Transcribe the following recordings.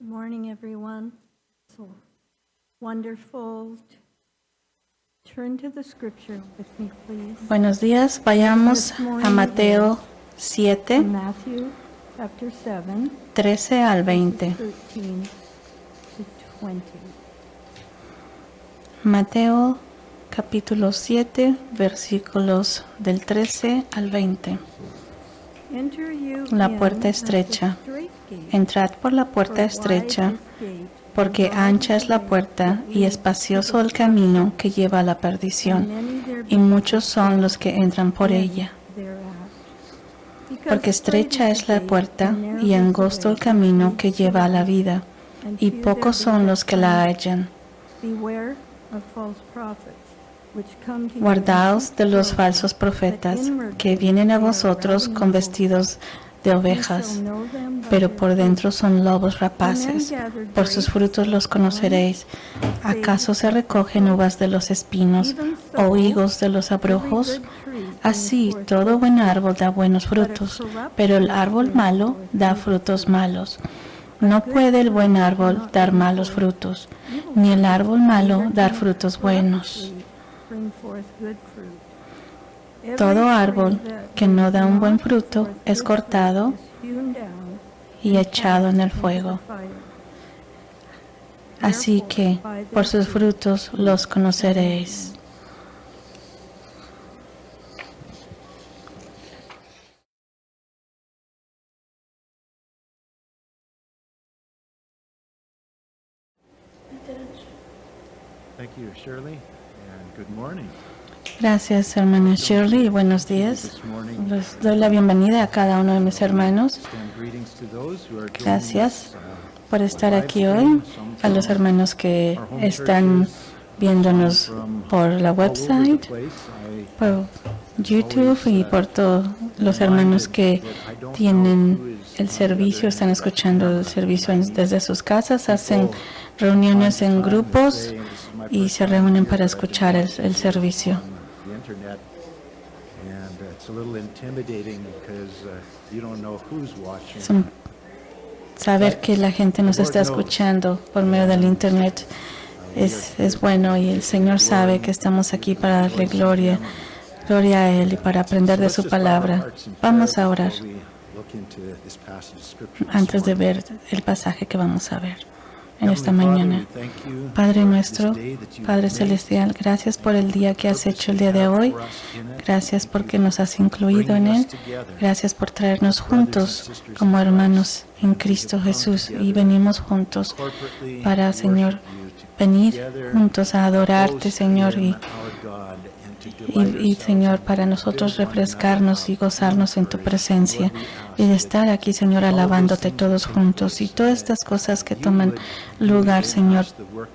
Good morning, everyone. So wonderful. Turn to the scripture with me, please. Buenos días, vayamos a Mateo 7, Matthew chapter 7, 13 al 20. 13 to 20. Mateo capítulo 7, versículos del 13 al 20. Enter you La in puerta at the estrecha. strait gate, Entrad por la for puerta wide estrecha, is the gate, porque and broad ancha is es the la way puerta that y leads espacioso to el camino que lleva a la and perdición, many there be y muchos that son go los que entran por in ella. thereat. Because Porque strait estrecha is es the la gate, puerta and narrow y is the angosto way el camino that que leads to lleva a la life, vida, and y few pocos there be son that los que la find it. hallan. Beware of false prophets, which come to you in Guardaos sheep's de los clothing, falsos but profetas inwardly que vienen a they are vosotros ravening con wolves. vestidos de You ovejas, shall know them by pero their por dentro fruits. son lobos Do men rapaces. gather Por sus grapes frutos los of thorns, conoceréis. or ¿Acaso figs se of recogen thistles? uvas de los espinos Even o so, higos de los every abrojos? good tree brings Así forth todo good buen fruit, árbol da buenos but a frutos, corrupt pero el tree árbol brings malo forth da evil frutos fruit. malos. A No good puede el tree buen árbol cannot dar bring malos forth frutos, evil ni el fruit, árbol malo neither dar can a frutos corrupt buenos. tree bring forth good fruit. Every Todo tree árbol that que no brings da un buen not fruto forth es good cortado fruit is hewn down y and echado en el cast into fuego. the fire. Así Therefore, que by por their sus fruit frutos los conoceréis. Thank you, Shirley, and good morning. Gracias, hermana Shirley, y buenos días. This morning, Les doy la bienvenida a cada uno de mis hermanos. extend greetings to those who are joining Gracias us, por estar aquí hoy, a los hermanos que están viéndonos por la all over the website, place. por YouTube y por todos los hermanos que tienen el servicio, están escuchando el servicio desde sus casas, hacen reuniones en grupos y se reúnen para escuchar el servicio. The internet, and it's a little intimidating because you don't know who's watching. Saber que la gente nos está escuchando por medio del internet es bueno, y el Señor sabe que estamos aquí para darle gloria a Él y para aprender de su palabra. Vamos a orar antes de ver el pasaje que vamos a ver en esta mañana. Padre nuestro, Padre celestial, gracias por el día que has hecho el día de hoy. Gracias porque nos has incluido en él. Gracias por traernos juntos como hermanos en Cristo Jesús, y venimos juntos para, Señor, venir juntos a adorarte, Señor, y Señor, para nosotros refrescarnos y gozarnos en tu presencia, y de estar aquí, Señor, alabándote todos juntos, y todas estas cosas que toman lugar, Señor,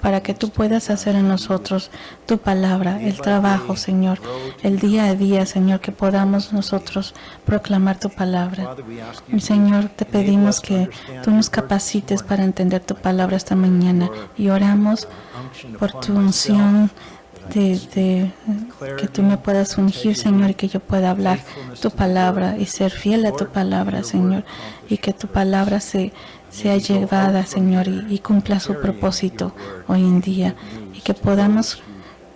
para que tú puedas hacer en nosotros tu palabra, el trabajo, Señor, el día a día, Señor, que podamos nosotros proclamar tu palabra. Y Señor, te pedimos que tú nos capacites para entender tu palabra esta mañana, y oramos por tu unción, de que tú me puedas ungir, Señor, y que yo pueda hablar tu palabra y ser fiel a tu palabra, Señor, y que tu palabra sea llevada, Señor, y cumpla su propósito hoy en día, y que podamos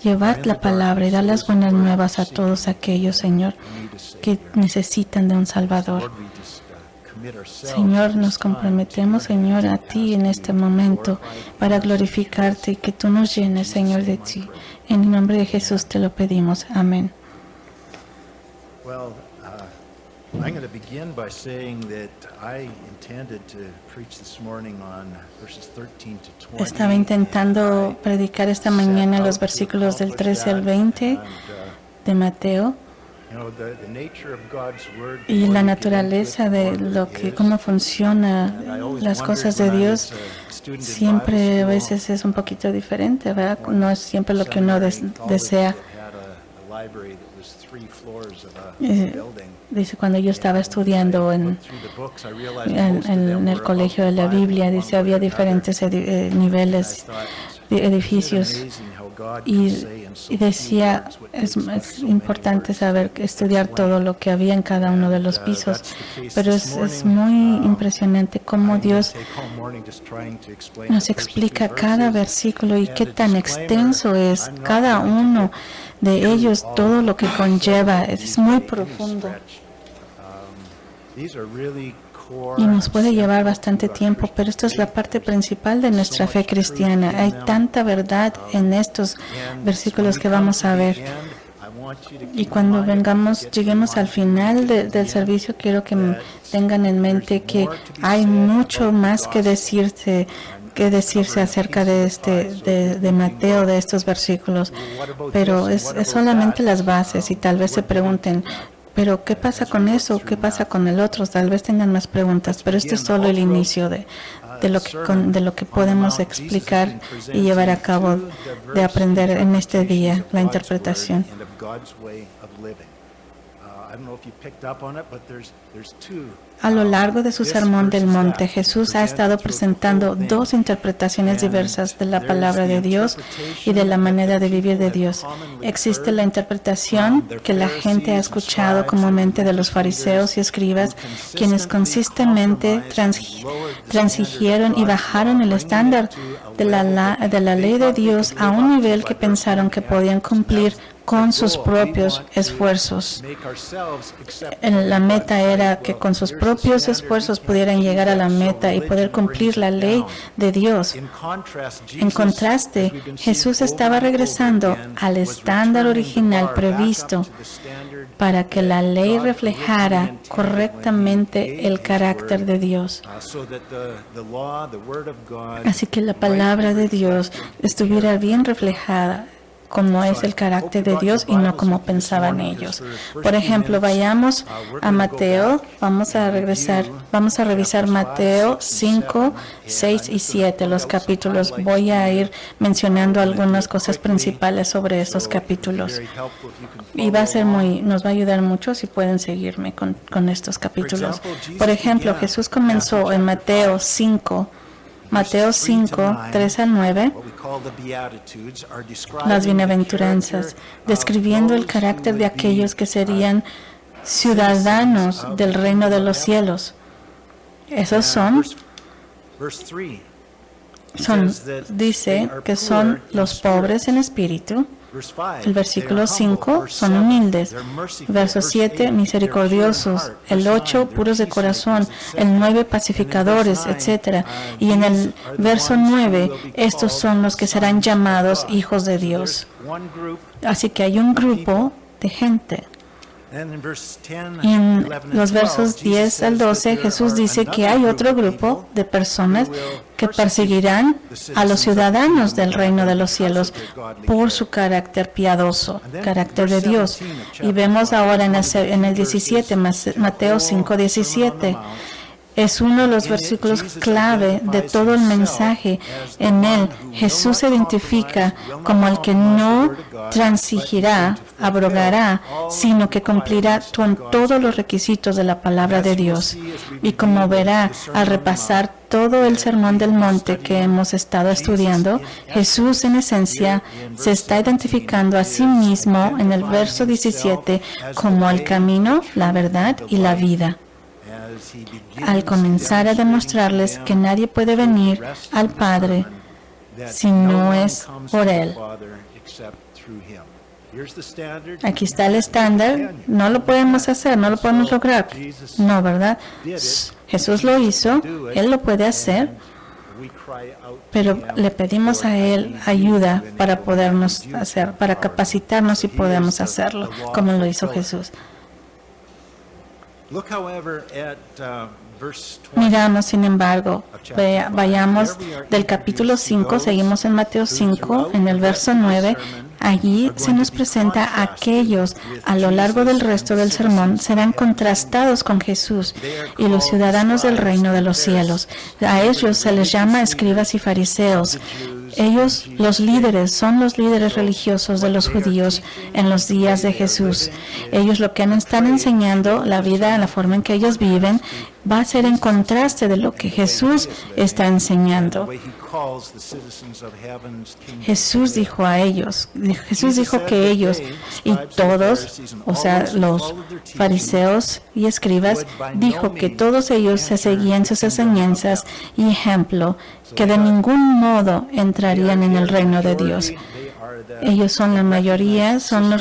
llevar la palabra y dar las buenas nuevas a todos aquellos, Señor, que necesitan de un Salvador. Señor, nos comprometemos, Señor, a ti en este momento para glorificarte y que tú nos llenes, Señor, de ti. En el nombre de Jesús te lo pedimos. Amén. Well, I'm going to begin by saying that I intended to preach this morning on verses 13 to 20. Estaba intentando predicar esta mañana los versículos del 13 al 20 de Mateo, y la naturaleza de lo que, cómo funciona las cosas de Dios, siempre a veces es un poquito diferente, ¿verdad? No es siempre lo que uno desea. Dice, cuando yo estaba estudiando en el colegio de la Biblia, dice, había diferentes niveles, edificios, y decía, es importante saber, estudiar todo lo que había en cada uno de los pisos, pero es muy impresionante cómo Dios nos explica cada versículo y qué tan extenso es cada uno de ellos, todo lo que conlleva, es muy profundo. Y nos puede llevar bastante tiempo, pero esto es la parte principal de nuestra fe cristiana. Hay tanta verdad en estos versículos que vamos a ver. Y cuando lleguemos al final del servicio, quiero que tengan en mente que hay mucho más que decirse acerca de Mateo, de estos versículos, pero es solamente las bases. Y tal vez se pregunten, pero ¿qué pasa con eso? ¿Qué pasa con el otro? Tal vez tengan más preguntas, pero este es solo el inicio de lo que podemos explicar y llevar a cabo, de aprender en este día la interpretación. A lo largo de su sermón del monte, Jesús ha estado presentando dos interpretaciones diversas de la palabra de Dios y de la manera de vivir de Dios. Existe la interpretación que la gente ha escuchado comúnmente de los fariseos y escribas, quienes consistentemente transigieron y bajaron el estándar de la ley de Dios a un nivel que pensaron que podían cumplir con sus propios esfuerzos. La meta era que con sus propios esfuerzos pudieran llegar a la meta y poder cumplir la ley de Dios. En contraste, Jesús estaba regresando al estándar original previsto para que la ley reflejara correctamente el carácter de Dios. Así que la palabra de Dios estuviera bien reflejada como es el carácter de Dios y no como pensaban ellos. Por ejemplo, vayamos a Mateo, vamos a revisar Mateo 5, 6 y 7, los capítulos. Voy a ir mencionando algunas cosas principales sobre estos capítulos. Y nos va a ayudar mucho si pueden seguirme con estos capítulos. Por ejemplo, Jesús comenzó en Mateo 5, 3 al 9, las bienaventuranzas, describiendo el carácter de aquellos que serían ciudadanos del reino de los cielos. Esos dice que son los pobres en espíritu. El versículo 5, son humildes. Verso 7, misericordiosos. El 8, puros de corazón. El 9, pacificadores, etc. Y en el verso 9, estos son los que serán llamados hijos de Dios. Así que hay un grupo de gente. Y en los versos 10 al 12, Jesús dice que hay otro grupo de personas que perseguirán a los ciudadanos del reino de los cielos por su carácter piadoso, carácter de Dios. Y vemos ahora en el 17, Mateo 5, 17. Es uno de los versículos clave de todo el mensaje. En él, Jesús se identifica como el que no transigirá, abrogará, sino que cumplirá con todos los requisitos de la palabra de Dios. Y como verá al repasar todo el sermón del monte que hemos estado estudiando, Jesús en esencia se está identificando a sí mismo en el verso 17 como el camino, la verdad y la vida, al comenzar a demostrarles que nadie puede venir al Padre si no es por Él. Aquí está el estándar. No lo podemos hacer, no lo podemos lograr. No, ¿verdad? Jesús lo hizo, Él lo puede hacer, pero le pedimos a Él ayuda para podernos hacer, para capacitarnos y podemos hacerlo, como lo hizo Jesús. Miramos, sin embargo, vayamos del capítulo 5, seguimos en Mateo 5, en el verso 9. Allí se nos presenta a aquellos a lo largo del resto del sermón serán contrastados con Jesús y los ciudadanos del reino de los cielos. A ellos se les llama escribas y fariseos. Ellos, los líderes, son los líderes religiosos de los judíos en los días de Jesús. Ellos lo que están enseñando, la vida, la forma en que ellos viven, va a ser en contraste de lo que Jesús está enseñando. Jesús dijo a ellos, Jesús dijo que ellos y todos, o sea, los fariseos y escribas, dijo que todos ellos se seguían sus enseñanzas y ejemplo, que de ningún modo entrarían en el reino de Dios. Ellos son la mayoría, son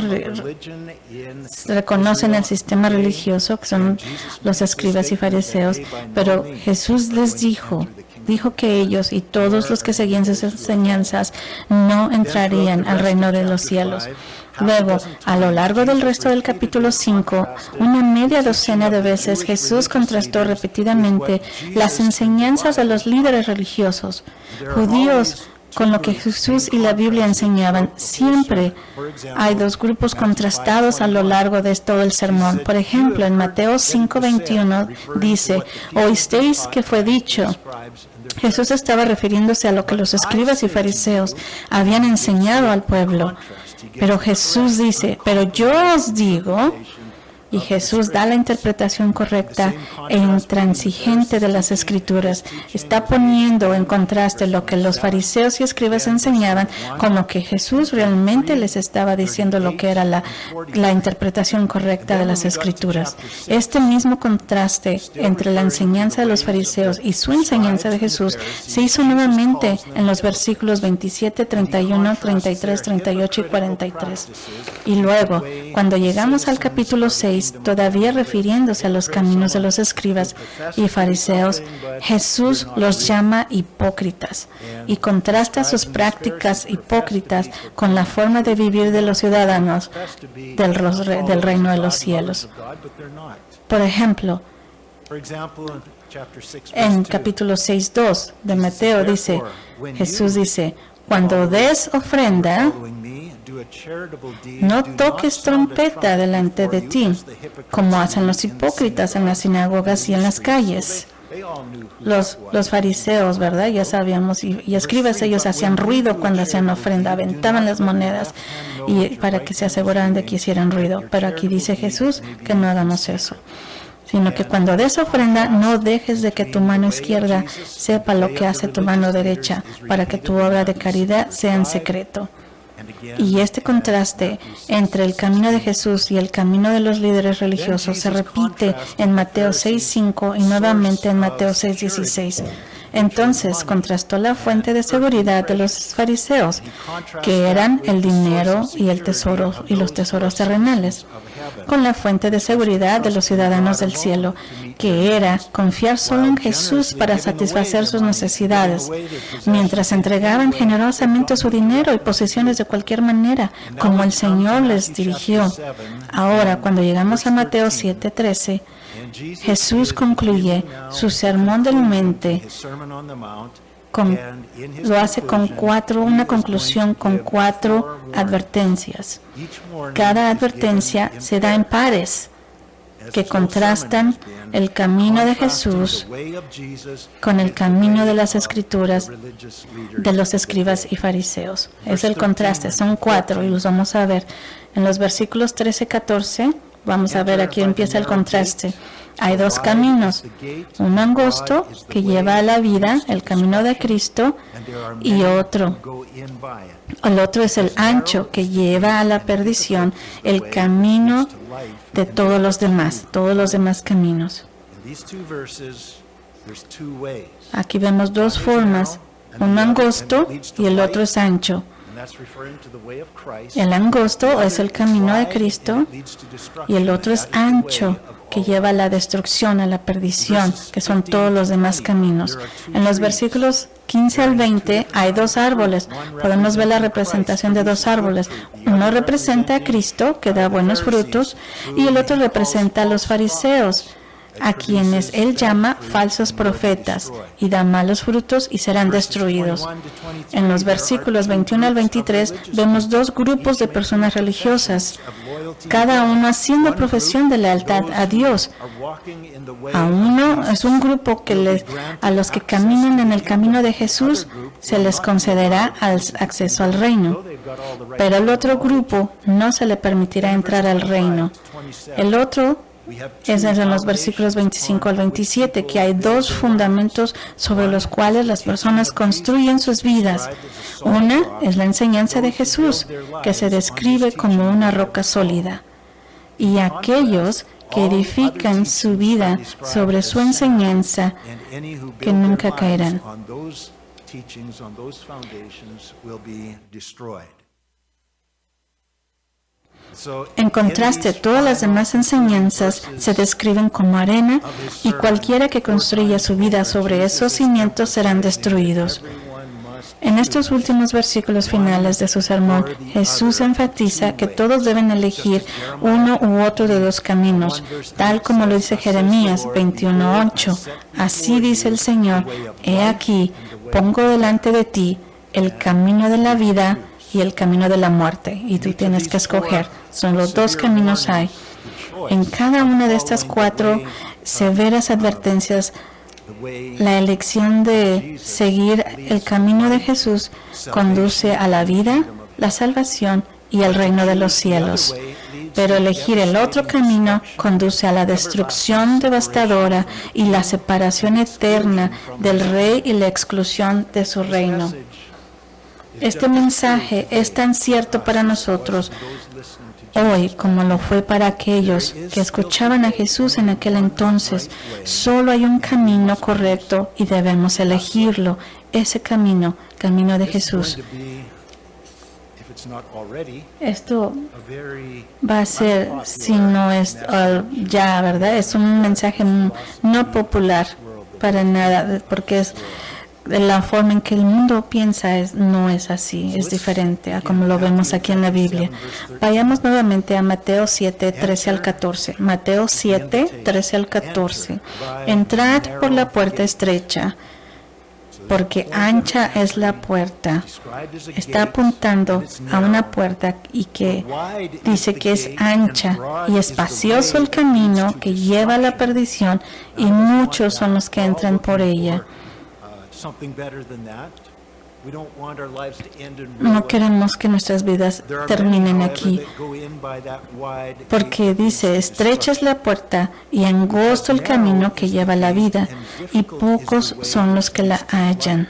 reconocen el sistema religioso, que son los escribas y fariseos, pero Jesús les dijo que ellos y todos los que seguían sus enseñanzas no entrarían al reino de los cielos. Luego, a lo largo del resto del capítulo 5, una media docena de veces Jesús contrastó repetidamente las enseñanzas de los líderes religiosos judíos con lo que Jesús y la Biblia enseñaban. Siempre hay dos grupos contrastados a lo largo de todo el sermón. Por ejemplo, en Mateo 5:21 dice, oísteis que fue dicho. Jesús estaba refiriéndose a lo que los escribas y fariseos habían enseñado al pueblo. Pero Jesús dice, pero yo os digo, y Jesús da la interpretación correcta e intransigente de las Escrituras. Está poniendo en contraste lo que los fariseos y escribas enseñaban con lo que Jesús realmente les estaba diciendo, lo que era la interpretación correcta de las Escrituras. Este mismo contraste entre la enseñanza de los fariseos y su enseñanza de Jesús se hizo nuevamente en los versículos 27, 31, 33, 38 y 43. Y luego, cuando llegamos al capítulo 6, todavía refiriéndose a los caminos de los escribas y fariseos, Jesús los llama hipócritas y contrasta sus prácticas hipócritas con la forma de vivir de los ciudadanos del reino de los cielos. Por ejemplo, en capítulo 6:2 de Mateo dice, Jesús dice, cuando des ofrenda, no toques trompeta delante de ti, como hacen los hipócritas en las sinagogas y en las calles. Los fariseos, ¿verdad? Ya sabíamos, y escribas, ellos hacían ruido cuando hacían ofrenda, aventaban las monedas y para que se aseguraran de que hicieran ruido. Pero aquí dice Jesús que no hagamos eso, sino que cuando des ofrenda no dejes de que tu mano izquierda sepa lo que hace tu mano derecha, para que tu obra de caridad sea en secreto. Y este contraste entre el camino de Jesús y el camino de los líderes religiosos se repite en Mateo 6:5 y nuevamente en Mateo 6:16. Entonces contrastó la fuente de seguridad de los fariseos, que eran el dinero y el tesoro y los tesoros terrenales, con la fuente de seguridad de los ciudadanos del cielo, que era confiar solo en Jesús para satisfacer sus necesidades, mientras entregaban generosamente su dinero y posesiones de cualquier manera, como el Señor les dirigió. Ahora, cuando llegamos a Mateo 7:13, Jesús concluye su sermón del monte, lo hace con una conclusión con 4 advertencias. Cada advertencia se da en pares que contrastan el camino de Jesús con el camino de las Escrituras de los escribas y fariseos. Es el contraste, son 4 y los vamos a ver. En los versículos 13-14, vamos a ver, aquí empieza el contraste. Hay 2 caminos, un angosto que lleva a la vida, el camino de Cristo, y otro. El otro es el ancho que lleva a la perdición, el camino de todos los demás caminos. Aquí vemos 2 formas, un angosto y el otro es ancho. El angosto es el camino de Cristo y el otro es ancho, que lleva a la destrucción, a la perdición, que son todos los demás caminos. En los versículos 15 al 20 hay 2 árboles. Podemos ver la representación de 2 árboles. Uno representa a Cristo, que da buenos frutos, y el otro representa a los fariseos, a quienes él llama falsos profetas, y dan malos frutos y serán destruidos. En los versículos 21 al 23 vemos 2 grupos de personas religiosas, cada uno haciendo profesión de lealtad a Dios. A uno es un grupo que a los que caminan en el camino de Jesús se les concederá acceso al reino, pero al otro grupo no se le permitirá entrar al reino. El otro Es en los versículos 25 al 27 que hay dos fundamentos sobre los cuales las personas construyen sus vidas. Una es la enseñanza de Jesús, que se describe como una roca sólida. Y aquellos que edifican su vida sobre su enseñanza, que nunca caerán. En contraste, todas las demás enseñanzas se describen como arena y cualquiera que construya su vida sobre esos cimientos serán destruidos. En estos últimos versículos finales de su sermón, Jesús enfatiza que todos deben elegir uno u otro de dos caminos, tal como lo dice Jeremías 21:8. Así dice el Señor: He aquí, pongo delante de ti el camino de la vida y el camino de la muerte, y tú tienes que escoger. Son los dos caminos hay. En cada una de estas 4 severas advertencias, la elección de seguir el camino de Jesús conduce a la vida, la salvación y el reino de los cielos. Pero elegir el otro camino conduce a la destrucción devastadora y la separación eterna del Rey y la exclusión de su reino. Este mensaje es tan cierto para nosotros hoy como lo fue para aquellos que escuchaban a Jesús en aquel entonces. Solo hay un camino correcto y debemos elegirlo. Ese camino, camino de Jesús. Esto va a ser, si no es ya, ¿verdad? Es un mensaje no popular para nada, porque es la forma en que el mundo piensa no es así, es diferente a como lo vemos aquí en la Biblia. Vayamos nuevamente a Mateo 7, 13 al 14. Mateo 7, 13 al 14. Entrad por la puerta estrecha, porque ancha es la puerta. Está apuntando a una puerta y que dice que es ancha, y espacioso el camino que lleva a la perdición, y muchos son los que entran por ella. No queremos que nuestras vidas terminen aquí, porque dice: estrecha es la puerta y angosto el camino que lleva a la vida, y pocos son los que la hallan.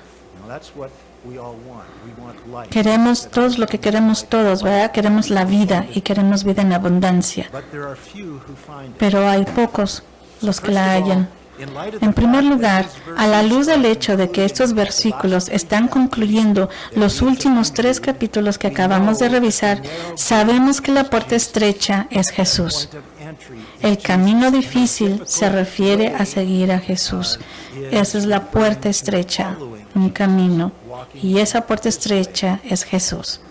Queremos todos lo que queremos todos, ¿verdad? Queremos la vida y queremos vida en abundancia, pero hay pocos los que la hallan. En primer lugar, a la luz del hecho de que estos versículos están concluyendo los últimos 3 capítulos que acabamos de revisar, sabemos que la puerta estrecha es Jesús. El camino difícil se refiere a seguir a Jesús. Esa es la puerta estrecha, un camino, y esa puerta estrecha es Jesús.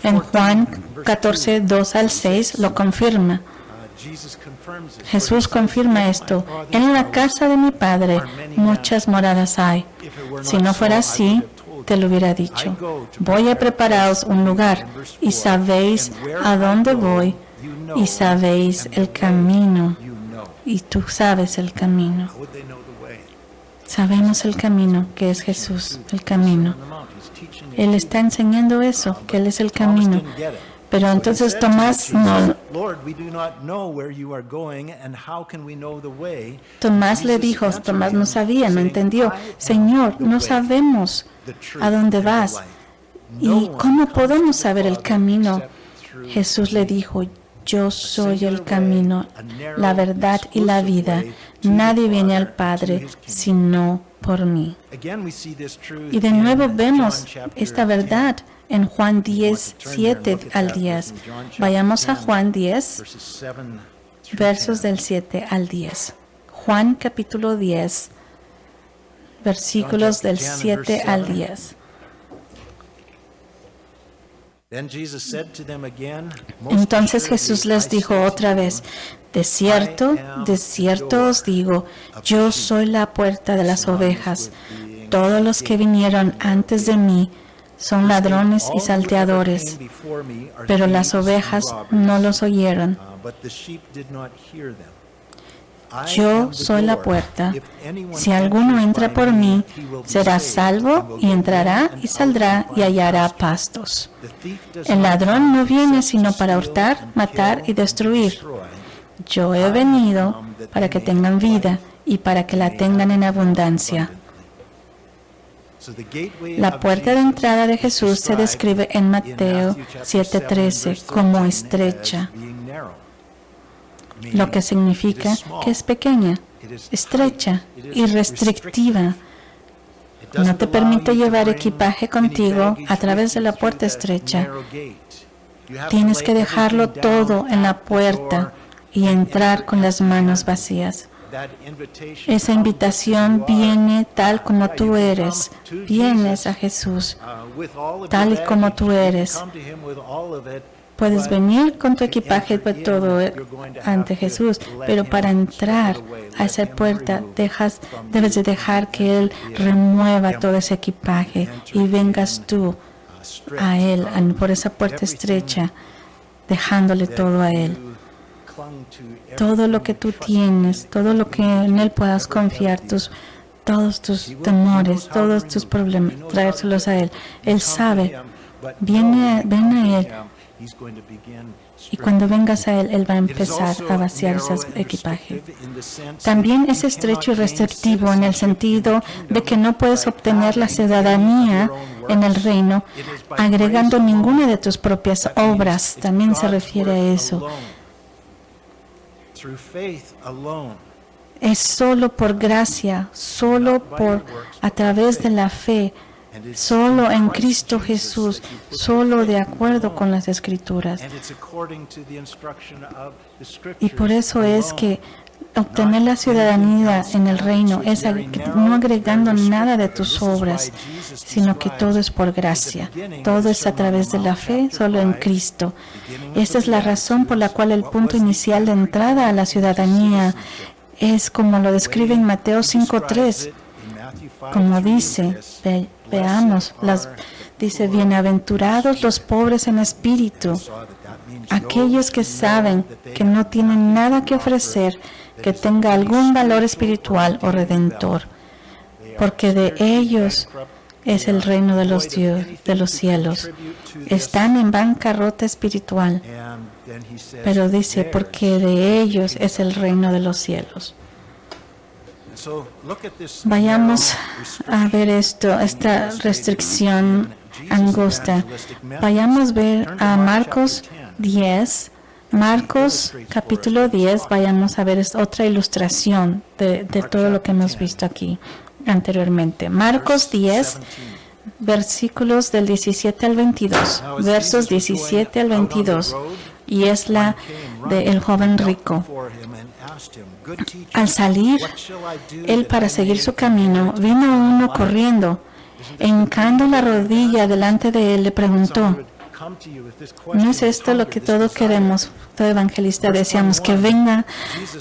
En Juan 14, 2 al 6 lo confirma. Jesús confirma esto: en la casa de mi Padre muchas moradas hay. Si no fuera así, te lo hubiera dicho. Voy a prepararos un lugar, y sabéis a dónde voy, y sabéis el camino. Y tú sabes el camino. Sabemos el camino, que es Jesús, el camino. Él está enseñando eso, que Él es el camino. Pero entonces Tomás le dijo, Tomás no sabía, no entendió: Señor, no sabemos a dónde vas, ¿y cómo podemos saber el camino? Jesús le dijo: yo soy el camino, la verdad y la vida. Nadie viene al Padre sino por mí. Y de nuevo vemos esta verdad en Juan 10, 7 al 10. Vayamos a Juan 10, versos del 7 al 10. Juan capítulo 10, versículos del 7 al 10. Entonces Jesús les dijo otra vez: de cierto os digo, yo soy la puerta de las ovejas. Todos los que vinieron antes de mí son ladrones y salteadores, pero las ovejas no los oyeron. Yo soy la puerta. Si alguno entra por mí, será salvo, y entrará y saldrá y hallará pastos. El ladrón no viene sino para hurtar, matar y destruir. yo he venido para que tengan vida y para que la tengan en abundancia. La puerta de entrada de Jesús se describe en Mateo 7:13 como estrecha, lo que significa que es pequeña, estrecha y restrictiva. No te permite llevar equipaje contigo a través de la puerta estrecha. Tienes que dejarlo todo en la puerta y entrar con las manos vacías. Esa invitación viene tal como tú eres. Vienes a Jesús tal y como tú eres. Puedes venir con tu equipaje de todo ante Jesús, pero para entrar a esa puerta debes de dejar que Él remueva todo ese equipaje y vengas tú a Él por esa puerta estrecha, dejándole todo a Él. Todo lo que tú tienes, todo lo que en Él puedas confiar, todos tus temores, todos tus problemas, traérselos a Él. Él sabe, ven a Él. Y cuando vengas a Él, Él va a empezar a vaciar ese equipaje. También es estrecho y restrictivo en el sentido de que no puedes obtener la ciudadanía en el reino agregando ninguna de tus propias obras. También se refiere a eso. Es solo por gracia, solo a través de la fe, solo en Cristo Jesús, solo de acuerdo con las Escrituras. Y por eso es que obtener la ciudadanía en el reino es no agregando nada de tus obras, sino que todo es por gracia. Todo es a través de la fe, solo en Cristo. Esta es la razón por la cual el punto inicial de entrada a la ciudadanía es como lo describe en Mateo 5:3. Como dice, veamos, dice, bienaventurados los pobres en espíritu, aquellos que saben que no tienen nada que ofrecer que tenga algún valor espiritual o redentor, porque de ellos es el reino de los cielos. Están en bancarrota espiritual, pero dice, porque de ellos es el reino de los cielos. Vayamos a ver esta restricción angosta. Vayamos a ver a Marcos 10. Marcos capítulo 10, vayamos a ver otra ilustración de todo lo que hemos visto aquí anteriormente. Marcos 10, versículos del 17 al 22, versos 17 al 22, y es la del joven rico. Al salir él para seguir su camino, vino uno corriendo, e hincando la rodilla delante de él, le preguntó: ¿no es esto lo que todos queremos? Todo evangelista deseamos, que vengan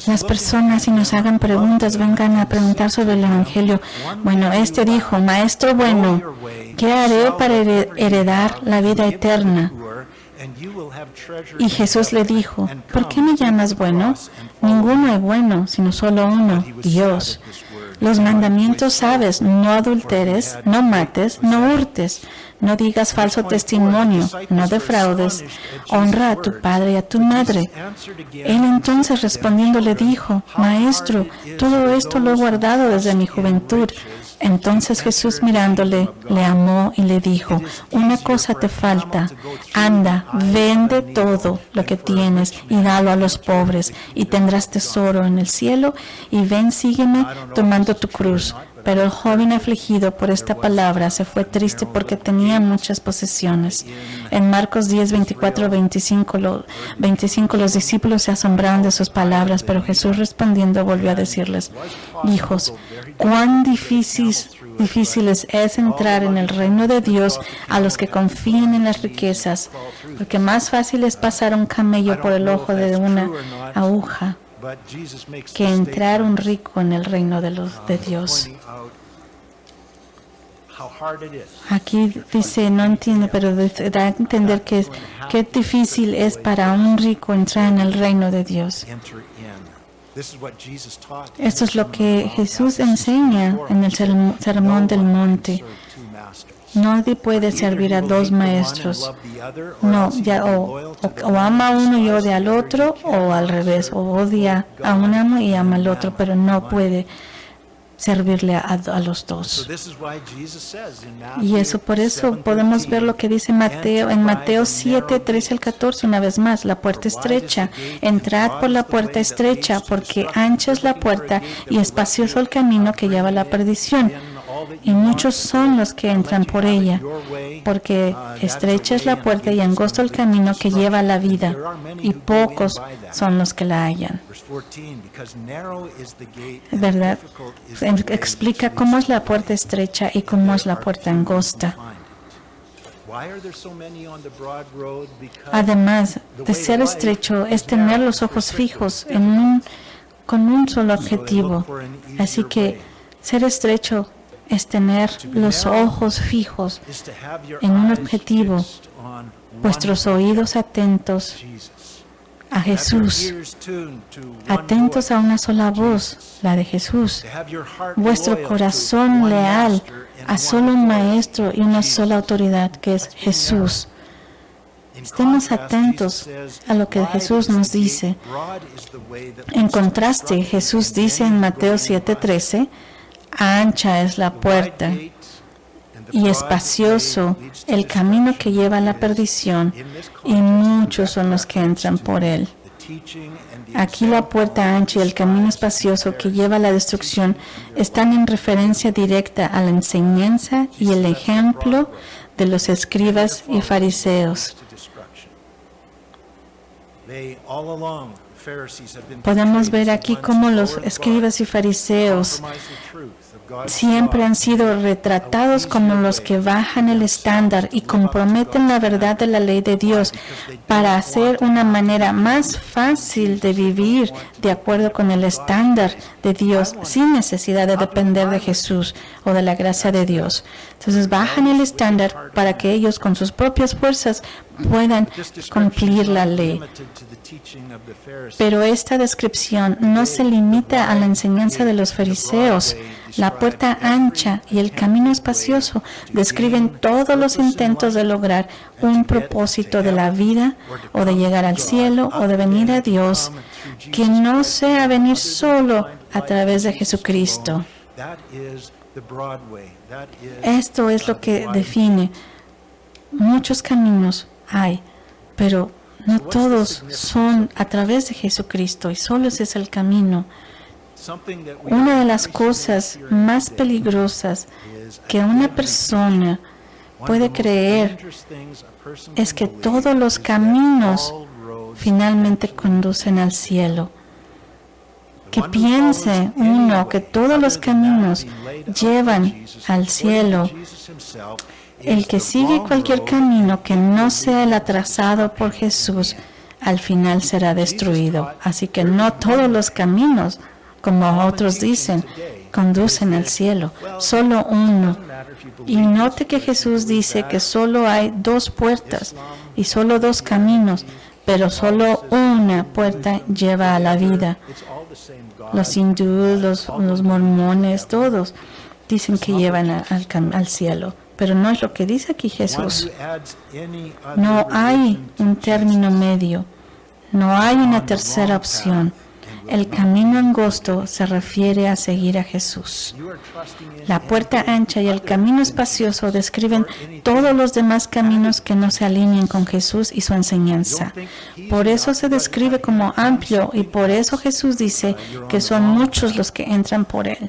las personas y nos hagan preguntas, vengan a preguntar sobre el evangelio. Bueno, este dijo: Maestro bueno, ¿qué haré para heredar la vida eterna? Y Jesús le dijo: ¿por qué me llamas bueno? Ninguno es bueno, sino solo uno, Dios. Los mandamientos sabes: no adulteres, no mates, no hurtes, no digas falso testimonio, no defraudes, honra a tu padre y a tu madre. Él entonces respondiendo le dijo: Maestro, todo esto lo he guardado desde mi juventud. Entonces Jesús mirándole, le amó y le dijo: una cosa te falta, anda, vende todo lo que tienes y dalo a los pobres, y tendrás tesoro en el cielo, y ven, sígueme tomando tu cruz. Pero el joven, afligido por esta palabra, se fue triste porque tenía muchas posesiones. En Marcos 10, 24, 25, los discípulos se asombraron de sus palabras, pero Jesús respondiendo volvió a decirles: hijos, cuán difíciles es entrar en el reino de Dios a los que confían en las riquezas, porque más fácil es pasar un camello por el ojo de una aguja que entrar un rico en el reino de Dios. Aquí dice, no entiendo, pero da a entender que qué difícil es para un rico entrar en el reino de Dios. Esto es lo que Jesús enseña en el Sermón del Monte. Nadie puede servir a dos maestros. No, ya o ama a uno y odia al otro, o al revés, o odia a un amo y ama al otro, pero no puede servirle a los dos. Y eso, por eso podemos ver lo que dice Mateo en Mateo 7, 13 al 14, una vez más, la puerta estrecha. Entrad por la puerta estrecha, porque ancha es la puerta y espacioso el camino que lleva a la perdición. Y muchos son los que entran por ella, porque estrecha es la puerta y angosto el camino que lleva a la vida, y pocos son los que la hallan. ¿Verdad? Explica cómo es la puerta estrecha y cómo es la puerta angosta. Además de ser estrecho, es tener los ojos fijos con un solo objetivo. Así que ser estrecho es tener los ojos fijos en un objetivo, vuestros oídos atentos a Jesús, atentos a una sola voz, la de Jesús, vuestro corazón leal a solo un maestro y una sola autoridad, que es Jesús. Estemos atentos a lo que Jesús nos dice. En contraste, Jesús dice en Mateo 7:13, ancha es la puerta y espacioso el camino que lleva a la perdición, y muchos son los que entran por él. Aquí la puerta ancha y el camino espacioso que lleva a la destrucción están en referencia directa a la enseñanza y el ejemplo de los escribas y fariseos. Podemos ver aquí cómo los escribas y fariseos siempre han sido retratados como los que bajan el estándar y comprometen la verdad de la ley de Dios para hacer una manera más fácil de vivir de acuerdo con el estándar de Dios sin necesidad de depender de Jesús o de la gracia de Dios. Entonces bajan el estándar para que ellos con sus propias fuerzas puedan cumplir la ley. Pero esta descripción no se limita a la enseñanza de los fariseos. La puerta ancha y el camino espacioso describen todos los intentos de lograr un propósito de la vida o de llegar al cielo o de venir a Dios, que no sea venir solo a través de Jesucristo. Esto es lo que define. Muchos caminos hay, pero no todos son a través de Jesucristo, y solo ese es el camino. Una de las cosas más peligrosas que una persona puede creer es que todos los caminos finalmente conducen al cielo. Que piense uno que todos los caminos llevan al cielo. El que sigue cualquier camino que no sea el trazado por Jesús, al final será destruido. Así que no todos los caminos, como otros dicen, conducen al cielo, solo uno. Y note que Jesús dice que solo hay dos puertas y solo dos caminos, pero solo una puerta lleva a la vida. Los hindúes, los mormones, todos dicen que llevan al cielo, pero no es lo que dice aquí Jesús. No hay un término medio, no hay una tercera opción. El camino angosto se refiere a seguir a Jesús. La puerta ancha y el camino espacioso describen todos los demás caminos que no se alineen con Jesús y su enseñanza. Por eso se describe como amplio, y por eso Jesús dice que son muchos los que entran por él.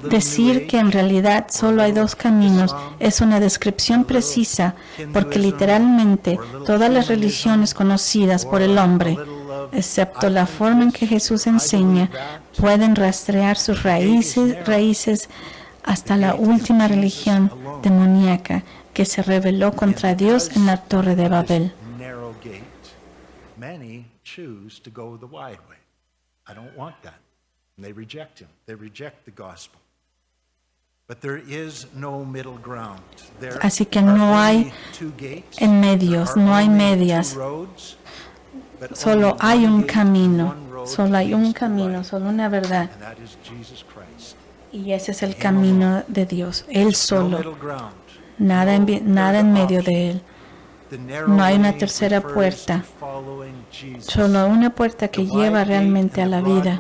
Decir que en realidad solo hay dos caminos es una descripción precisa, porque literalmente todas las religiones conocidas por el hombre, excepto la forma en que Jesús enseña, pueden rastrear sus raíces hasta la última religión demoníaca que se rebeló contra Dios en la Torre de Babel. And they reject him. They reject the gospel. But there is no middle ground. Así que no hay en medios, no hay medias. Solo hay un camino, solo hay un camino, solo una verdad. Y ese es el camino de Dios, Él No solo, middle ground. nada en medio de Él. No hay una tercera puerta, solo una puerta que lleva realmente a la vida.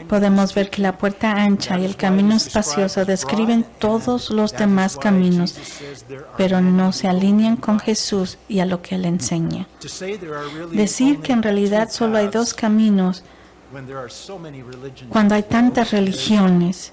Podemos ver que la puerta ancha y el camino espacioso describen todos los demás caminos, pero no se alinean con Jesús y a lo que Él enseña. Decir que en realidad solo hay dos caminos cuando hay tantas religiones,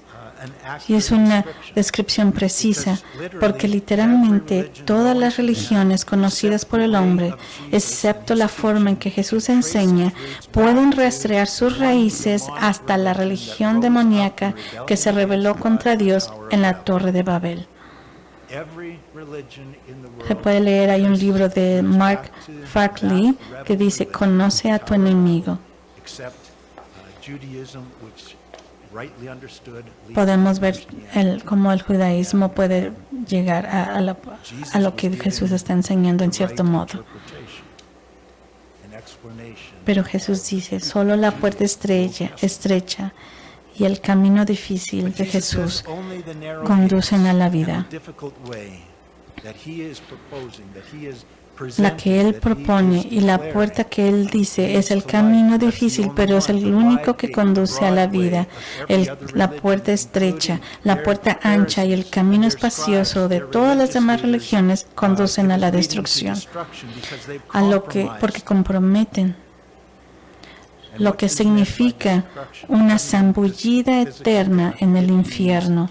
y es una descripción precisa, porque literalmente todas las religiones conocidas por el hombre, excepto la forma en que Jesús enseña, pueden rastrear sus raíces hasta la religión demoníaca que se rebeló contra Dios en la Torre de Babel. Se puede leer, hay un libro de Mark Farkley que dice, conoce a tu enemigo. Podemos ver cómo el judaísmo puede llegar a lo que Jesús está enseñando en cierto modo. Pero Jesús dice, solo la puerta estrecha y el camino difícil de Jesús conducen a la vida. La que Él propone y la puerta que Él dice es el camino difícil, pero es el único que conduce a la vida. La puerta estrecha, la puerta ancha y el camino espacioso de todas las demás religiones conducen a la destrucción, porque comprometen lo que significa una zambullida eterna en el infierno,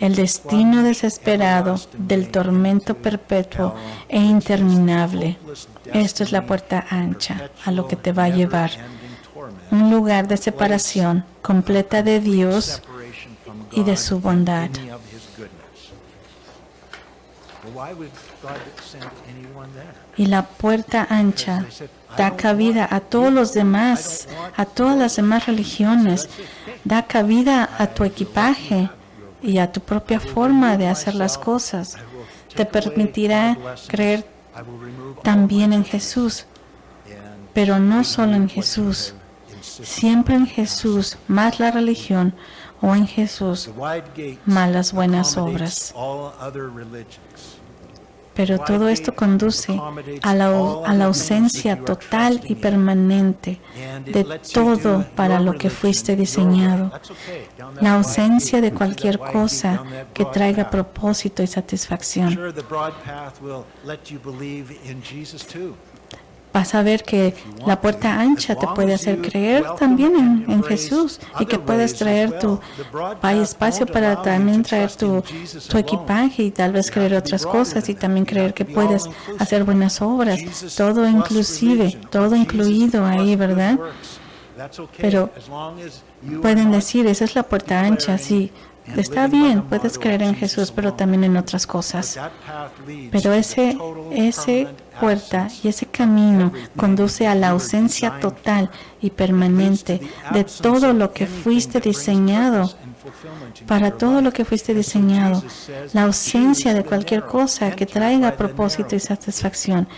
el destino desesperado del tormento perpetuo e interminable. Esto es la puerta ancha a lo que te va a llevar. Un lugar de separación completa de Dios y de su bondad. Y la puerta ancha da cabida a todos los demás, a todas las demás religiones. Da cabida a tu equipaje y a tu propia forma de hacer las cosas. Te permitirá creer también en Jesús, pero no solo en Jesús, siempre en Jesús, más la religión, o en Jesús, más las buenas obras. Pero todo esto conduce a la ausencia total y permanente de todo para lo que fuiste diseñado. La ausencia de cualquier cosa que traiga propósito y satisfacción. Vas a ver que la puerta ancha te puede hacer creer también en Jesús y que puedes traer hay espacio para también traer tu equipaje y tal vez creer otras cosas y también creer que puedes hacer buenas obras, todo inclusive, todo incluido ahí, ¿verdad? Pero pueden decir, esa es la puerta ancha, sí. Está bien, puedes creer en Jesús, pero también en otras cosas. Pero ese puerta y ese camino conduce a la ausencia total y permanente de todo lo que fuiste diseñado. Para todo lo que fuiste diseñado, la ausencia de cualquier cosa que traiga propósito y satisfacción.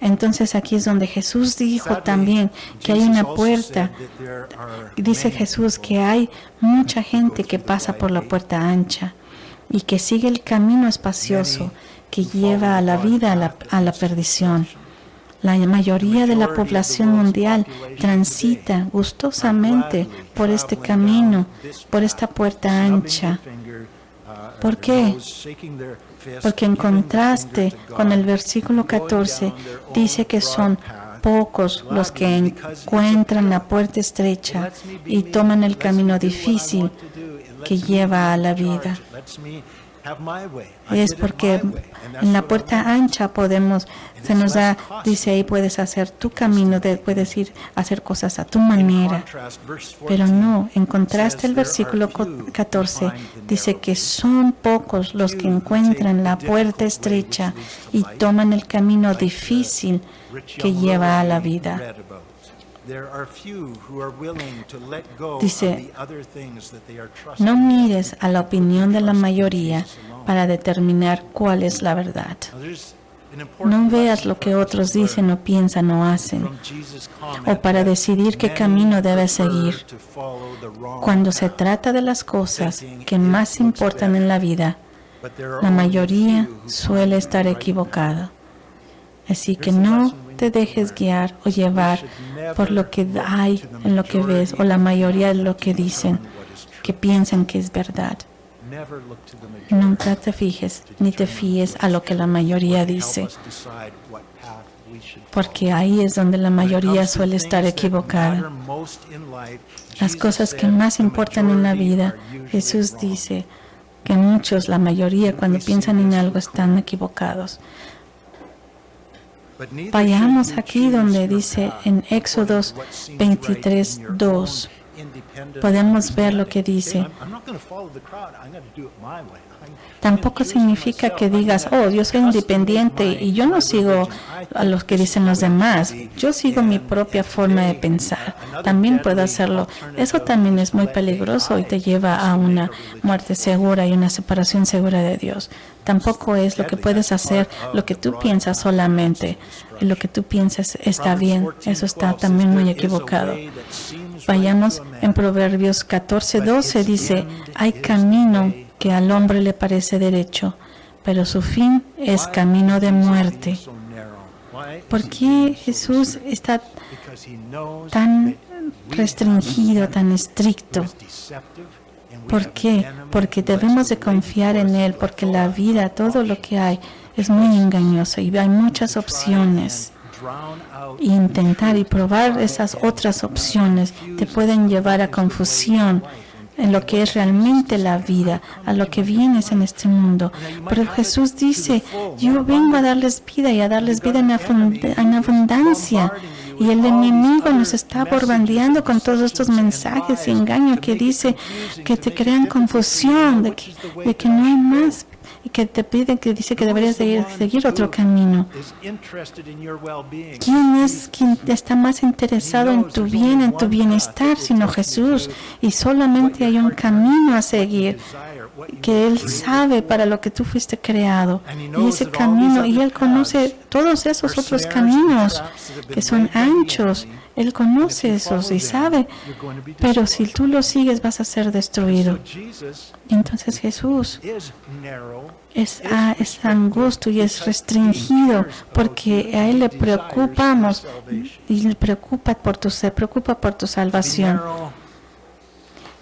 Entonces aquí es donde Jesús dijo también que hay una puerta. Dice Jesús que hay mucha gente que pasa por la puerta ancha y que sigue el camino espacioso que lleva a la vida, a la perdición. La mayoría de la población mundial transita gustosamente por este camino, por esta puerta ancha. ¿Por qué? Porque en contraste con el versículo 14 dice que son pocos los que encuentran la puerta estrecha y toman el camino difícil que lleva a la vida. Es porque en la puerta ancha se nos da, dice ahí puedes hacer tu camino, puedes ir a hacer cosas a tu manera. Pero no, en contraste el versículo 14 dice que son pocos los que encuentran la puerta estrecha y toman el camino difícil que lleva a la vida. Dice, no mires a la opinión de la mayoría para determinar cuál es la verdad. No veas lo que otros dicen o piensan o hacen, o para decidir qué camino debes seguir. Cuando se trata de las cosas que más importan en la vida, la mayoría suele estar equivocada. Así que no te dejes guiar o llevar por lo que hay en lo que ves o la mayoría de lo que dicen, que piensan que es verdad. Nunca te fijes ni te fíes a lo que la mayoría dice, porque ahí es donde la mayoría suele estar equivocada. Las cosas que más importan en la vida, Jesús dice que muchos, la mayoría, cuando piensan en algo están equivocados. Vayamos aquí donde dice en Éxodos 23:2. Podemos ver lo que dice. Tampoco significa que digas, oh, yo soy independiente y yo no sigo a los que dicen los demás. Yo sigo mi propia forma de pensar. También puedo hacerlo. Eso también es muy peligroso y te lleva a una muerte segura y una separación segura de Dios. Tampoco es lo que puedes hacer, lo que tú piensas solamente. Y lo que tú piensas está bien. Eso está también muy equivocado. Vayamos en Proverbios 14:12, dice, hay camino que al hombre le parece derecho, pero su fin es camino de muerte. ¿Por qué Jesús está tan restringido, tan estricto? ¿Por qué? Porque debemos de confiar en Él, porque la vida, todo lo que hay, es muy engañoso y hay muchas opciones. Y intentar y probar esas otras opciones te pueden llevar a confusión en lo que es realmente la vida, a lo que vienes en este mundo. Pero Jesús dice, yo vengo a darles vida y a darles vida en abundancia. Y el enemigo nos está bombardeando con todos estos mensajes y engaños que dice que te crean confusión, de que no hay más. Y que te piden, que dice que deberías seguir otro camino. ¿Quién es quien está más interesado en tu bien, en tu bienestar, sino Jesús? Y solamente hay un camino a seguir, que Él sabe para lo que tú fuiste creado. Y ese camino, y Él conoce todos esos otros caminos que son anchos. Él conoce esos y sabe, pero si tú lo sigues vas a ser destruido. Y entonces Jesús es angosto y es restringido porque a Él le preocupamos y le preocupa por tu salvación.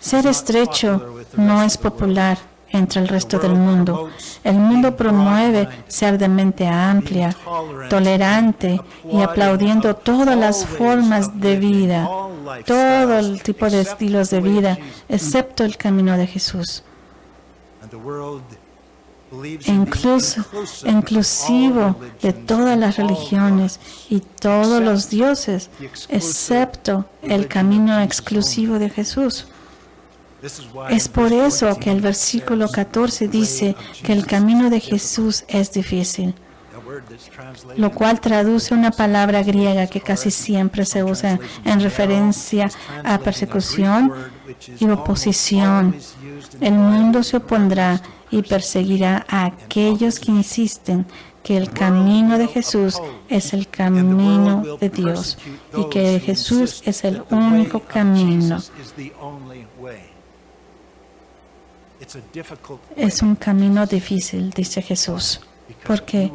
Ser estrecho no es popular entre el resto del mundo. El mundo promueve ser de mente amplia, tolerante y aplaudiendo todas las formas de vida, todo el tipo de estilos de vida, excepto el camino de Jesús. Inclusivo de todas las religiones y todos los dioses, excepto el camino exclusivo de Jesús. Es por eso que el versículo 14 dice que el camino de Jesús es difícil, lo cual traduce una palabra griega que casi siempre se usa en referencia a persecución y oposición. El mundo se opondrá y perseguirá a aquellos que insisten que el camino de Jesús es el camino de Dios y que Jesús es el único camino. Es un camino difícil, dice Jesús. ¿Por qué?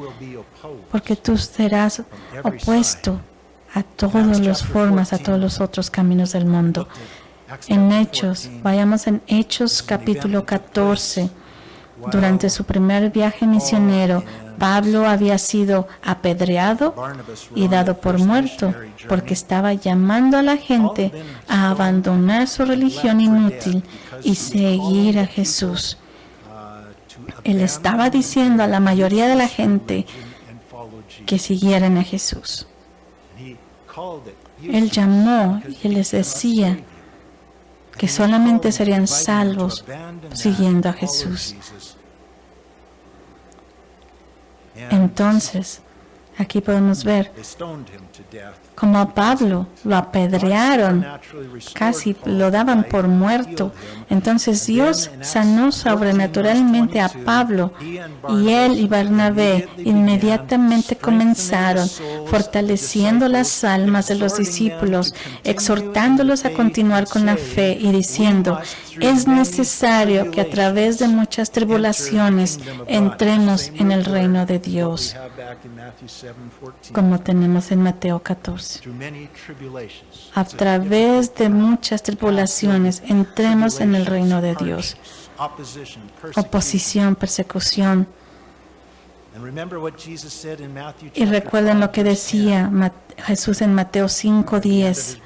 Porque tú serás opuesto a todas las formas, a todos los otros caminos del mundo. En Hechos, vayamos en Hechos capítulo 14. Durante su primer viaje misionero, Pablo había sido apedreado y dado por muerto porque estaba llamando a la gente a abandonar su religión inútil y seguir a Jesús. Él estaba diciendo a la mayoría de la gente que siguieran a Jesús. Él llamó y les decía que solamente serían salvos siguiendo a Jesús. Entonces, Aquí podemos ver They stoned him to death. como a Pablo lo apedrearon, casi lo daban por muerto. Entonces Dios sanó sobrenaturalmente a Pablo y él y Bernabé inmediatamente comenzaron fortaleciendo las almas de los discípulos, exhortándolos a continuar con la fe y diciendo, es necesario que a través de muchas tribulaciones entremos en el reino de Dios, como tenemos en Mateo 14. A través de muchas tribulaciones entremos en el reino de Dios. Oposición, persecución. Y recuerden lo que decía Jesús en Mateo 5:10.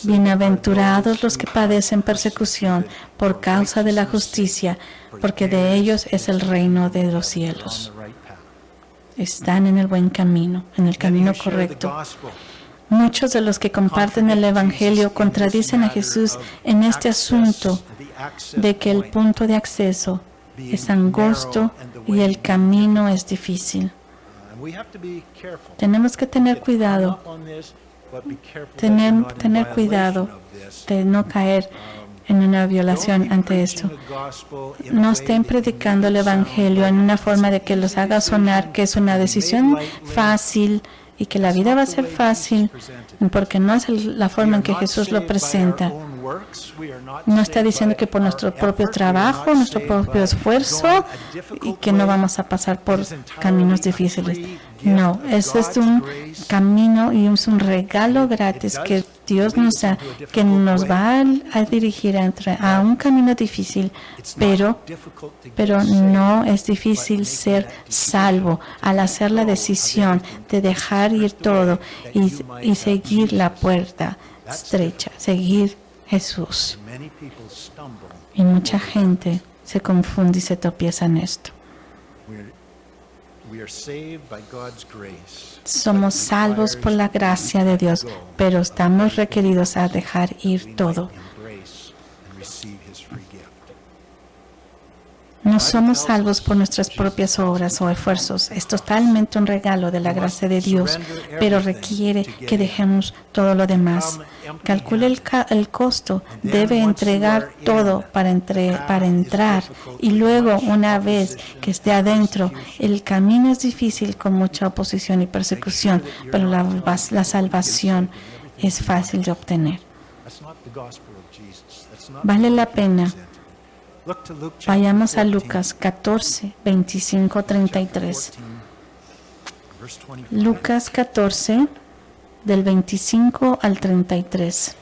Bienaventurados los que padecen persecución por causa de la justicia, porque de ellos es el reino de los cielos. Están en el buen camino, en el camino correcto. Muchos de los que comparten el Evangelio contradicen a Jesús en este asunto de que el punto de acceso es angosto y el camino es difícil. Tenemos que tener cuidado, tener cuidado de no caer en una violación ante esto. No estén predicando el Evangelio en una forma de que los haga sonar que es una decisión fácil y que la vida va a ser fácil, porque no es la forma en que Jesús lo presenta. No está diciendo que por nuestro propio trabajo, nuestro propio esfuerzo, y que no vamos a pasar por caminos difíciles. No, ese es un camino y es un regalo gratis que Dios nos da, que nos va a dirigir a un camino difícil, pero no es difícil ser salvo al hacer la decisión de dejar ir todo y seguir la puerta estrecha, seguir Jesús. Y mucha gente se confunde y se tropieza en esto. Somos salvos por la gracia de Dios, pero estamos requeridos a dejar ir todo. No somos salvos por nuestras propias obras o esfuerzos. Es totalmente un regalo de la gracia de Dios, pero requiere que dejemos todo lo demás. Calcule el costo. Debe entregar todo para entrar. Y luego, una vez que esté adentro, el camino es difícil con mucha oposición y persecución, pero la salvación es fácil de obtener. Vale la pena. Vayamos a Lucas 14, 25, 33. Lucas 14, del 25 al 33.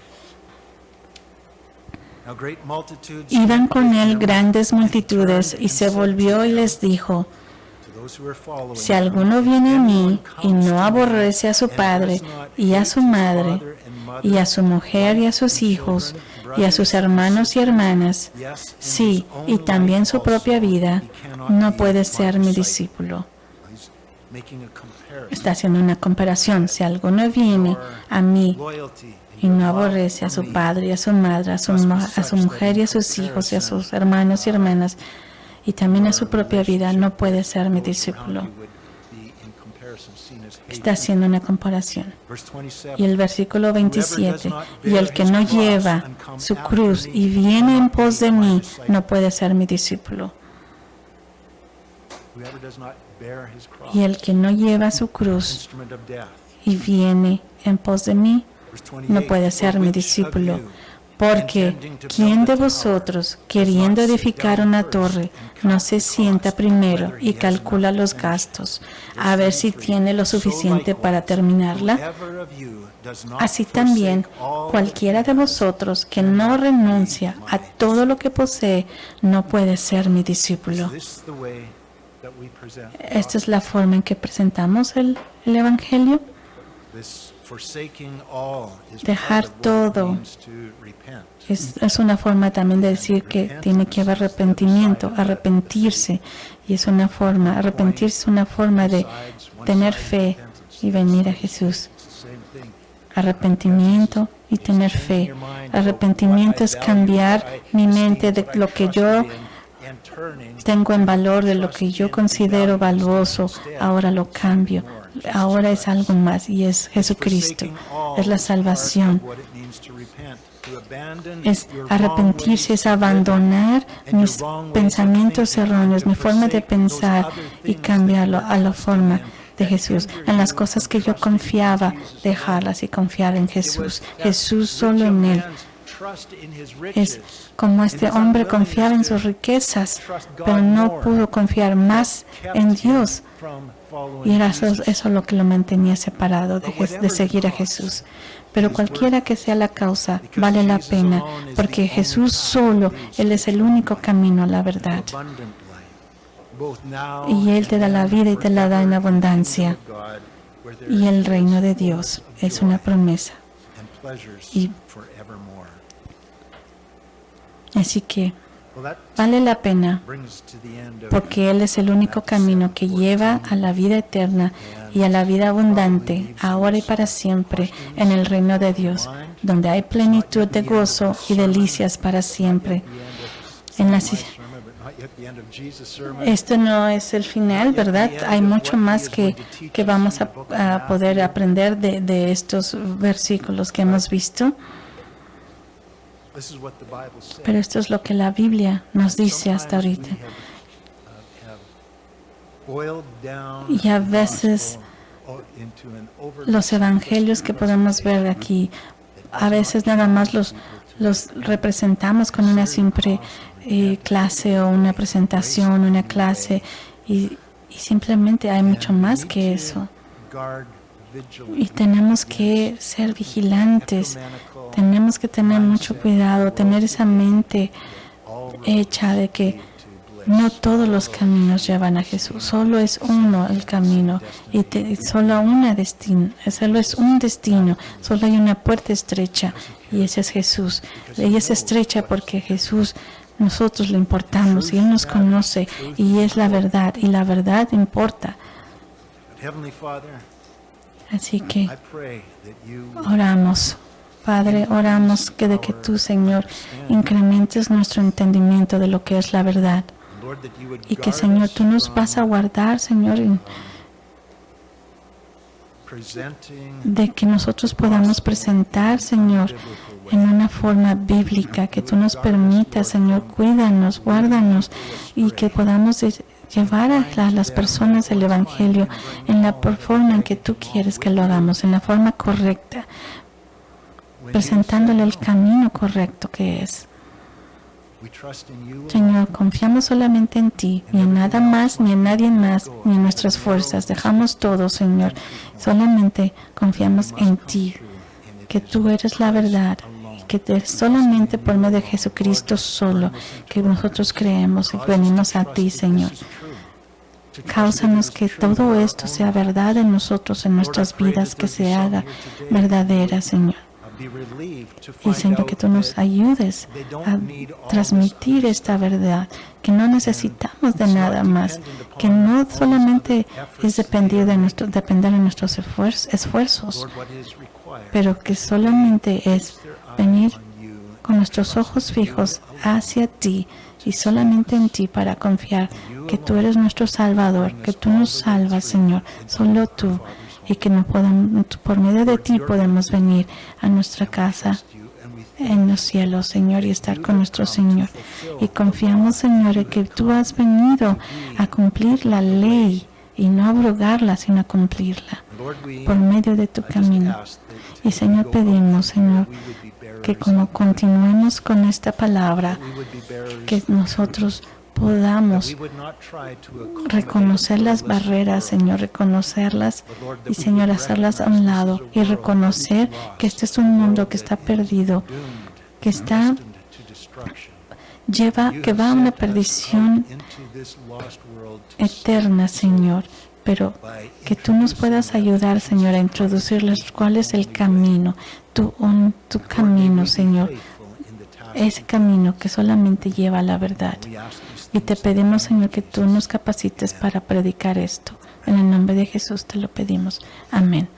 Iban con él grandes multitudes y se volvió y les dijo, si alguno viene a mí y no aborrece a su padre y a su madre y a su mujer y a sus hijos y a sus hermanos y hermanas, sí, y también su propia vida, no puede ser mi discípulo. Está haciendo una comparación. Si alguno viene a mí y no aborrece a su padre y a su madre, a su mujer y a sus hijos y a sus hermanos y hermanas, y también a su propia vida, no puede ser mi discípulo. Está haciendo una comparación. Y el versículo 27, y el que no lleva su cruz y viene en pos de mí, no puede ser mi discípulo. Y el que no lleva su cruz y viene en pos de mí, no puede ser mi discípulo. Porque, ¿quién de vosotros, queriendo edificar una torre, no se sienta primero y calcula los gastos, a ver si tiene lo suficiente para terminarla? Así también, cualquiera de vosotros que no renuncia a todo lo que posee, no puede ser mi discípulo. Esta es la forma en que presentamos el Evangelio. Dejar todo es una forma también de decir que tiene que haber arrepentimiento, arrepentirse, y es una forma, arrepentirse es una forma de tener fe y venir a Jesús. Arrepentimiento y tener fe. Arrepentimiento es cambiar mi mente de lo que yo tengo en valor, de lo que yo considero valioso, ahora lo cambio. Ahora es algo más y es Jesucristo, es la salvación. Es arrepentirse, es abandonar mis pensamientos erróneos, mi forma de pensar y cambiarlo a la forma de Jesús. En las cosas que yo confiaba, dejarlas y confiar en Jesús. Jesús, solo en Él. Es como este hombre confiaba en sus riquezas, pero no pudo confiar más en Dios. Y era eso lo que lo mantenía separado de seguir a Jesús. Pero cualquiera que sea la causa, vale la pena, porque Jesús solo, Él es el único camino a la verdad. Y Él te da la vida y te la da en abundancia. Y el reino de Dios es una promesa. Y así que vale la pena, porque Él es el único camino que lleva a la vida eterna y a la vida abundante, ahora y para siempre, en el reino de Dios, donde hay plenitud de gozo y delicias para siempre. Esto no es el final, ¿verdad? Hay mucho más que vamos a poder aprender de estos versículos que hemos visto. Pero esto es lo que la Biblia nos dice hasta ahorita. Y a veces los evangelios que podemos ver aquí, a veces nada más los representamos con una simple clase o una presentación, una clase, y simplemente hay mucho más que eso. Y tenemos que ser vigilantes, tenemos que tener mucho cuidado, tener esa mente hecha de que no todos los caminos llevan a Jesús, solo es uno el camino y solo es un destino, solo hay una puerta estrecha y ese es Jesús. Ella es estrecha porque Jesús, nosotros le importamos y Él nos conoce y es la verdad y la verdad importa. Así que oramos, Padre, oramos de que tú, Señor, incrementes nuestro entendimiento de lo que es la verdad. Y que, Señor, tú nos vas a guardar, Señor, de que nosotros podamos presentar, Señor, en una forma bíblica, que tú nos permitas, Señor, cuídanos, guárdanos y que podamos llevar a las personas el Evangelio en la forma en que tú quieres que lo hagamos, en la forma correcta, presentándole el camino correcto que es. Señor, confiamos solamente en ti, ni en nada más, ni en nadie más, ni en nuestras fuerzas. Dejamos todo, Señor. Solamente confiamos en ti, que tú eres la verdad, y que solamente por medio de Jesucristo solo, que nosotros creemos y venimos a ti, Señor. Cáusanos que todo esto sea verdad en nosotros, en nuestras vidas, que se haga verdadera, Señor. Y Señor, que tú nos ayudes a transmitir esta verdad, que no necesitamos de nada más, que no solamente es depender de nuestros esfuerzos, pero que solamente es venir con nuestros ojos fijos hacia ti y solamente en ti para confiar que tú eres nuestro Salvador, que tú nos salvas, Señor, solo tú. Y que por medio de ti podemos venir a nuestra casa en los cielos, Señor, y estar con nuestro Señor. Y confiamos, Señor, en que tú has venido a cumplir la ley y no abrogarla, sino a cumplirla por medio de tu camino. Y, Señor, pedimos, Señor, que como continuemos con esta palabra, que nosotros podamos reconocer las barreras, Señor, reconocerlas y, Señor, hacerlas a un lado y reconocer que este es un mundo que está perdido, que va a una perdición eterna, Señor, pero que tú nos puedas ayudar, Señor, a introducirles cuál es el camino, tu camino, Señor, ese camino que solamente lleva a la verdad. Y te pedimos, Señor, que tú nos capacites para predicar esto. En el nombre de Jesús te lo pedimos. Amén.